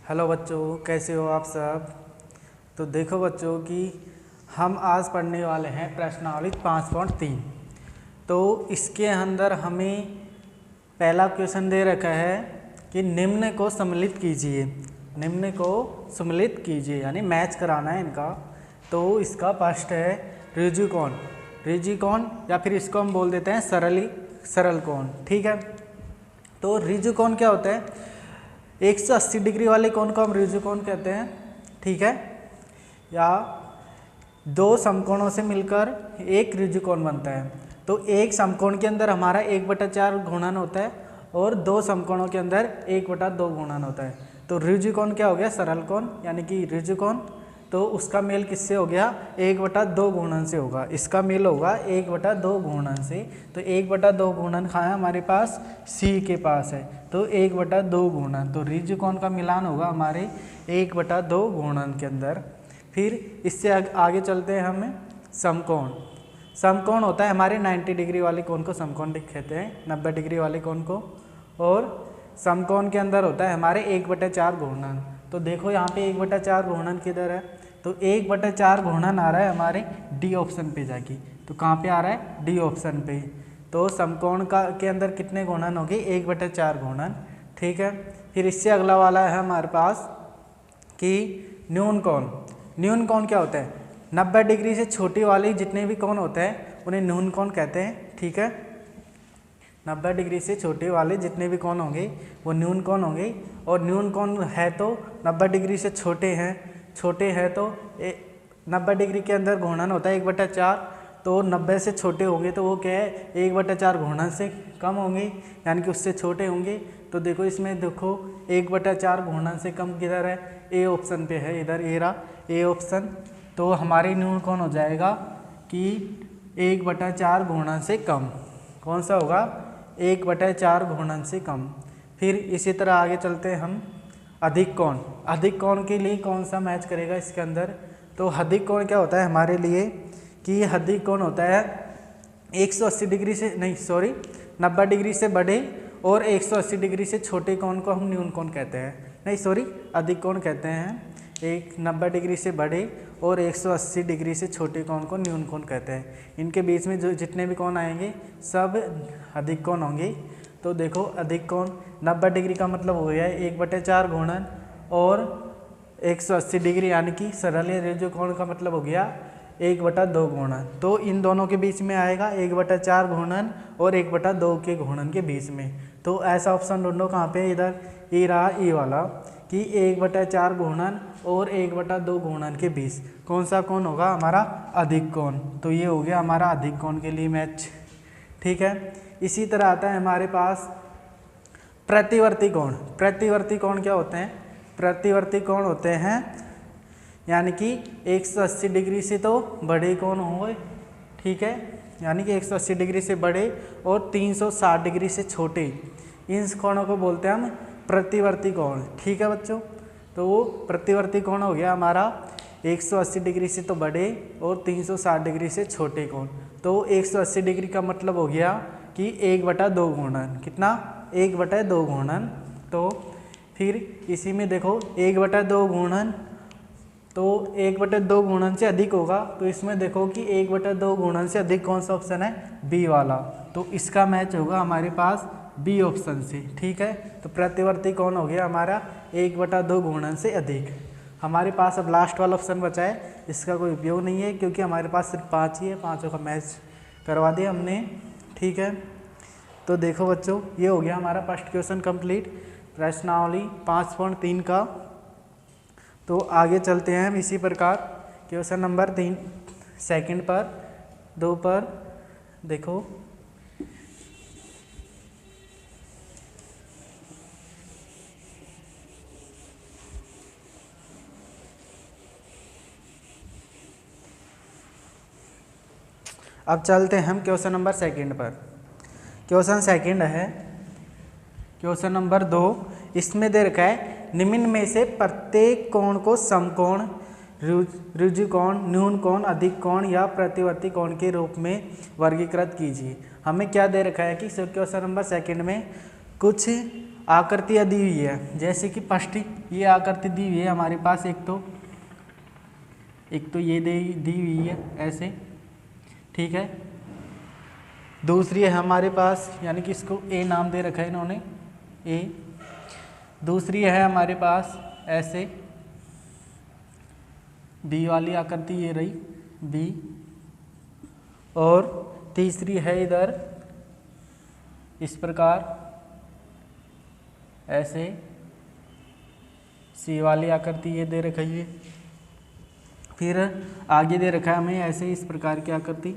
Hello बच्चों, कैसे हो आप सब। तो देखो बच्चों कि हम आज पढ़ने वाले हैं प्रश्नावली 5.3। तो इसके अंदर हमें पहला क्वेश्चन दे रखा है कि निम्न को सम्मिलित कीजिए। निम्न को सम्मिलित कीजिए यानी मैच कराना है इनका। तो इसका फर्स्ट है ऋजुकोण। ऋजुकोण या फिर इसको हम बोल देते हैं सरल कोण। ठीक है। तो ऋजुकोण क्या होता है? 180 डिग्री वाले कोण को हम ऋजुकोण कहते हैं। ठीक है। या दो समकोणों से मिलकर एक ऋजुकोण बनता है। तो एक समकोण के अंदर हमारा 1/4 गुणन होता है और दो समकोणों के अंदर 1/2 गुणन होता है। तो ऋजुकोण क्या हो गया? सरल कोण यानी कि ऋजुकोण। तो उसका मेल किससे हो गया? 1/2 गुणन से होगा। इसका मेल होगा 1/2 गुणन से। तो 1/2 गुणन कहाँ है? हमारे पास सी के पास है। तो 1/2 गुणन, तो ऋजुकोण का मिलान होगा हमारे 1/2 गुणन के अंदर। फिर इससे आगे चलते हैं हम समकोण। समकोण होता है हमारे 90 डिग्री वाले कोण को समकोण कहते हैं, 90 डिग्री वाले कोण को। और समकोण के अंदर होता है हमारे 1/4 गुणन। तो देखो यहाँ पे 1/4 गुणन किधर है? तो 1/4 गुणन आ रहा है हमारे डी ऑप्शन पे जाके। तो कहाँ पे आ रहा है? डी ऑप्शन पे। तो समकोण के अंदर कितने गुणन होंगे? 1/4 गुणन। ठीक है। फिर इससे अगला वाला है हमारे पास कि न्यून कोण। न्यून कोण क्या होता है? 90 डिग्री से छोटी वाले जितने भी कोण होते हैं उन्हें न्यून कोण कहते हैं। ठीक है। 90 डिग्री से छोटे वाले जितने भी कोण होंगे वो न्यून कोण होंगे। और न्यून कोण है तो 90 डिग्री से छोटे हैं तो 90 डिग्री के अंदर गुणन होता है 1/4। तो 90 से छोटे होंगे तो वो क्या है? 1/4 गुणन से कम होंगे यानी कि उससे छोटे होंगे। तो देखो इसमें देखो 1/4 गुणन से कम किधर है? ए ऑप्शन पे है, इधर ए रहा ए ऑप्शन। तो हमारी न्यून कोण हो जाएगा कि 1/4 गुणन से कम। कौन सा होगा? 1/4 गुणन से कम। फिर इसी तरह आगे चलते हैं हम अधिक कोण। अधिक कोण के लिए कौन सा मैच करेगा इसके अंदर? तो अधिक कोण क्या होता है हमारे लिए कि अधिक कोण होता है 180 डिग्री से 90 डिग्री से बड़े और 180 डिग्री से छोटे कोण को हम न्यून कोण कहते हैं। अधिक कोण कहते हैं 90 डिग्री से बड़े और 180 डिग्री से छोटे कोण को न्यून कोण कहते हैं। इनके बीच में जो जितने भी कोण आएंगे सब अधिक कोण होंगे। तो देखो अधिक कोण 90 डिग्री का मतलब हो गया 1/4 गुणन और 180 डिग्री यानी कि सरल ऋजुकोण का मतलब हो गया 1/2 गुणन। तो इन दोनों के बीच में आएगा 1/4 गुणन और 1/2 के गुणन के बीच में। तो ऐसा ऑप्शन ढूंढो कहाँ पे? इधर ई रहा, ई वाला कि 1/4 गुणन और 1/2 गुणन के बीच कौन सा कोण होगा? हमारा अधिक कोण। तो ये हो गया हमारा अधिक कोण के लिए मैच। ठीक है। इसी तरह आता है हमारे पास प्रतिवर्ती कोण। प्रतिवर्ती कोण क्या होते हैं? प्रतिवर्ती कोण होते हैं यानी कि 180 डिग्री से तो बड़े कोण होंगे। ठीक है। यानी कि 180 डिग्री से बड़े और 360 डिग्री से छोटे, इन कोणों को बोलते हैं हम प्रतिवर्ती कोण। ठीक है बच्चों। तो वो प्रतिवर्ती कोण हो गया हमारा 180 डिग्री से तो बड़े और 360 डिग्री से छोटे कोण। तो 180 डिग्री का मतलब हो गया कि 1/2 गुणन। कितना? 1/2 गुणन। तो फिर इसी में देखो 1/2 गुणन, तो 1/2 गुणन से अधिक होगा। तो इसमें देखो कि 1/2 गुणन से अधिक कौन सा ऑप्शन है? बी वाला। तो इसका मैच होगा हमारे पास बी ऑप्शन से। ठीक है। तो प्रतिवर्ती कोण हो गया हमारा 1/2 गुणन से अधिक। हमारे पास अब लास्ट वाला ऑप्शन बचा है, इसका कोई उपयोग नहीं है क्योंकि हमारे पास सिर्फ 5 ही है। 5 का मैच करवा दिया हमने। ठीक है। तो देखो बच्चों ये हो गया हमारा फर्स्ट क्वेश्चन कंप्लीट प्रश्नावली 5.3 का। तो आगे चलते हैं हम इसी प्रकार क्वेश्चन नंबर 3 सेकंड पर 2 पर। देखो अब चलते हैं हम क्वेश्चन नंबर सेकंड पर। क्वेश्चन सेकंड है क्वेश्चन नंबर 2। इसमें दे रखा है निम्न में से प्रत्येक कोण को समकोण, ऋजुकोण, न्यून कोण, अधिक कोण या प्रतिवर्ती कोण के रूप में वर्गीकृत कीजिए। हमें क्या दे रखा है कि क्वेश्चन नंबर सेकंड में कुछ आकृतियाँ दी हुई है, जैसे कि फर्स्ट ये आकृति दी हुई है हमारे पास, एक तो ये दी हुई है ऐसे, ठीक है। दूसरी है हमारे पास, यानी कि इसको ए नाम दे रखा है इन्होंने, ए। दूसरी है हमारे पास ऐसे बी वाली आकृति, ये रही बी। और तीसरी है इधर इस प्रकार ऐसे सी वाली आकृति, ये दे रखी है। फिर आगे दे रखा है हमें ऐसे इस प्रकार की आकृति,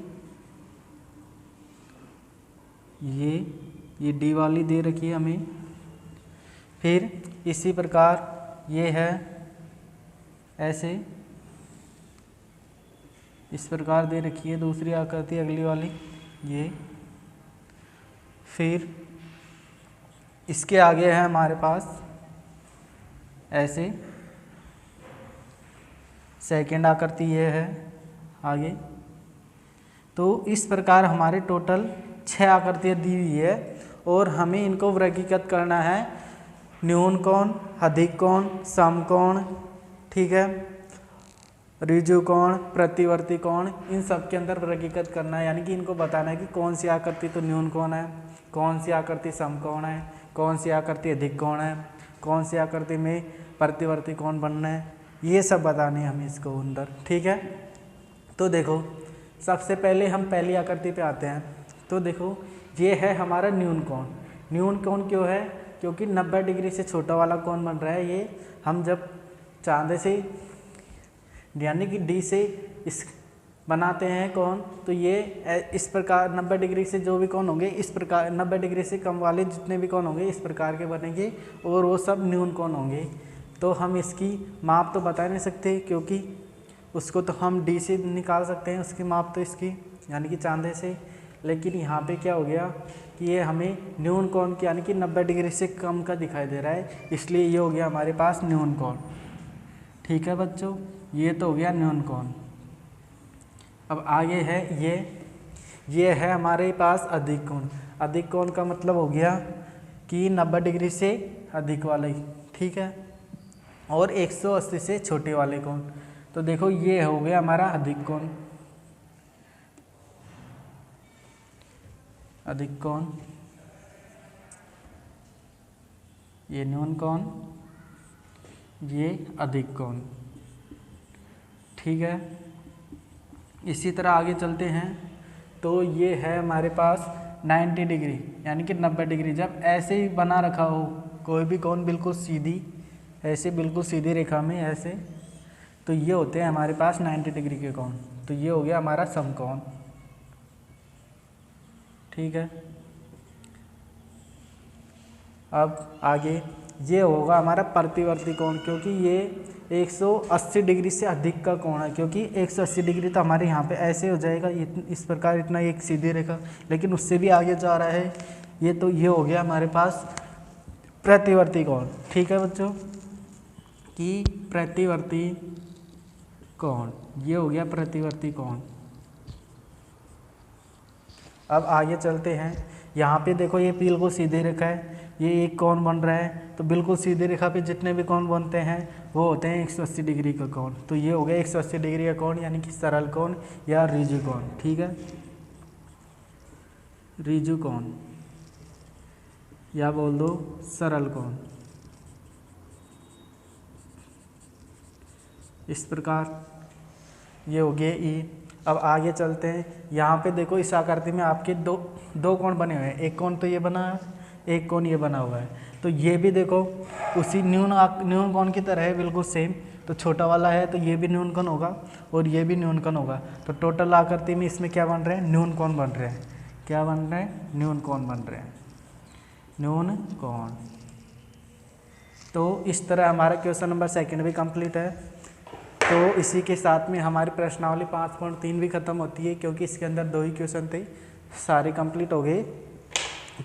ये डी वाली दे रखी है हमें। फिर इसी प्रकार ये है ऐसे इस प्रकार दे रखी है दूसरी आकृति, अगली वाली ये। फिर इसके आगे है हमारे पास ऐसे सेकंड आकृति, ये है आगे। तो इस प्रकार हमारे टोटल 6 आकृतियाँ दी हुई है और हमें इनको वर्गीकृत करना है, न्यून कोण, अधिक कोण, समकोण, ठीक है, ऋजु कोण, प्रतिवर्ती कोण, इन सब के अंदर वर्गीकृत करना है। यानी कि इनको बताना है कि कौन सी आकृति तो न्यून कोण है, कौन सी आकृति समकोण है, कौन सी आकृति अधिक कोण है, कौन सी आकृति में प्रतिवर्ती कोण बनना है, ये सब बताने हैं हमें इसको अंदर, ठीक है। तो देखो सबसे पहले हम पहली आकृति पे आते हैं। तो देखो ये है हमारा न्यून कोण। न्यून कोण क्यों है? क्योंकि 90 डिग्री से छोटा वाला कोण बन रहा है। ये हम जब चांदे से यानी कि डी से इस बनाते हैं कोण, तो ये इस प्रकार 90 डिग्री से जो भी कोण होंगे इस प्रकार, 90 डिग्री से कम वाले जितने भी कोण होंगे इस प्रकार के बनेंगे और वो सब न्यून कोण होंगे। तो हम इसकी माप तो बता नहीं सकते क्योंकि उसको तो हम डी से निकाल सकते हैं उसकी माप तो इसकी, यानी कि चांदे से। लेकिन यहाँ पे क्या हो गया कि ये हमें न्यून कोण की यानी कि 90 डिग्री से कम का दिखाई दे रहा है, इसलिए ये हो गया हमारे पास न्यून कोण, ठीक है बच्चों। ये तो हो गया न्यून कोण। अब आगे है ये है हमारे पास अधिक कोण। अधिक कोण का मतलब हो गया कि 90 डिग्री से अधिक वाले, ठीक है, और 180 से छोटे वाले कोण। तो देखो ये हो गया हमारा अधिक कोण। अधिक कोण, ये न्यून कोण, ये अधिक कोण, ठीक है। इसी तरह आगे चलते हैं। तो ये है हमारे पास 90 डिग्री यानी कि 90 डिग्री। जब ऐसे ही बना रखा हो कोई भी कोण बिल्कुल सीधी, ऐसे बिल्कुल सीधी रेखा में ऐसे, तो ये होते हैं हमारे पास 90 डिग्री के कोण। तो ये हो गया हमारा समकोण, ठीक है। अब आगे ये होगा हमारा प्रतिवर्ती कोण, क्योंकि ये 180 डिग्री से अधिक का कोण है, क्योंकि 180 डिग्री तो हमारे यहाँ पे ऐसे हो जाएगा इस प्रकार, इतना एक सीधी रेखा, लेकिन उससे भी आगे जा रहा है ये। तो ये हो गया हमारे पास प्रतिवर्ती कोण, ठीक है बच्चों, कि प्रतिवर्ती कोण, ये हो गया प्रतिवर्ती कोण। अब आगे चलते हैं। यहाँ पे देखो ये बिल्कुल सीधी रेखा है, ये एक कोण बन रहा है, तो बिल्कुल सीधी रेखा पे जितने भी कोण बनते हैं वो होते हैं 180 डिग्री का कोण। तो ये हो गया 180 डिग्री का कोण, यानी कि सरल कोण या ऋजु कोण, ठीक है, ऋजु कोण या बोल दो सरल कोण। इस प्रकार ये हो गए ई। अब आगे चलते हैं। यहाँ पे देखो इस आकृति में आपके दो कोण बने हुए हैं, एक कोण तो ये बना है, एक कोण ये बना हुआ है। तो ये भी देखो उसी न्यून कोण की तरह है, बिल्कुल सेम। तो छोटा वाला है तो ये भी न्यून कोण होगा और ये भी न्यून कोण होगा। तो टोटल आकृति में इसमें क्या बन रहे हैं? न्यून कोण बन रहे हैं। क्या बन रहे हैं? न्यून कोण बन रहे हैं, न्यून कोण। तो इस तरह हमारा क्वेश्चन नंबर 2 भी कंप्लीट है। तो इसी के साथ में हमारी प्रश्नावली 5.3 भी ख़त्म होती है, क्योंकि इसके अंदर 2 ही क्वेश्चन थे, सारे कंप्लीट हो गए।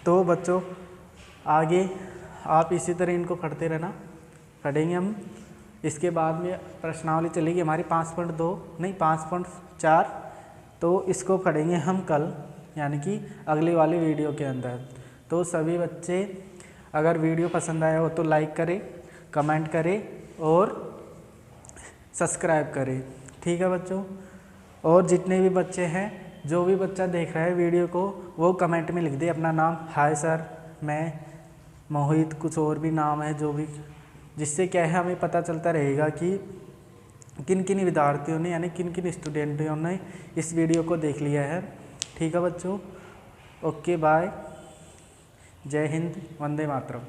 तो बच्चों आगे आप इसी तरह इनको पढ़ते रहना, पढ़ेंगे हम। इसके बाद में प्रश्नावली चलेगी हमारी 5.4, तो इसको पढ़ेंगे हम कल, यानी कि अगली वाली वीडियो के अंदर। तो सभी बच्चे अगर वीडियो पसंद आया हो तो लाइक करें, कमेंट करें और सब्सक्राइब करें। ठीक है बच्चों। और जितने भी बच्चे हैं, जो भी बच्चा देख रहा है वीडियो को, वो कमेंट में लिख दे अपना नाम, हाय सर मैं मोहित, कुछ और भी नाम है जो भी, जिससे क्या है हमें पता चलता रहेगा कि किन किन विद्यार्थियों ने यानी किन किन स्टूडेंटों ने इस वीडियो को देख लिया है। ठीक है बच्चों। Okay bye. जय हिंद, वंदे मातरम।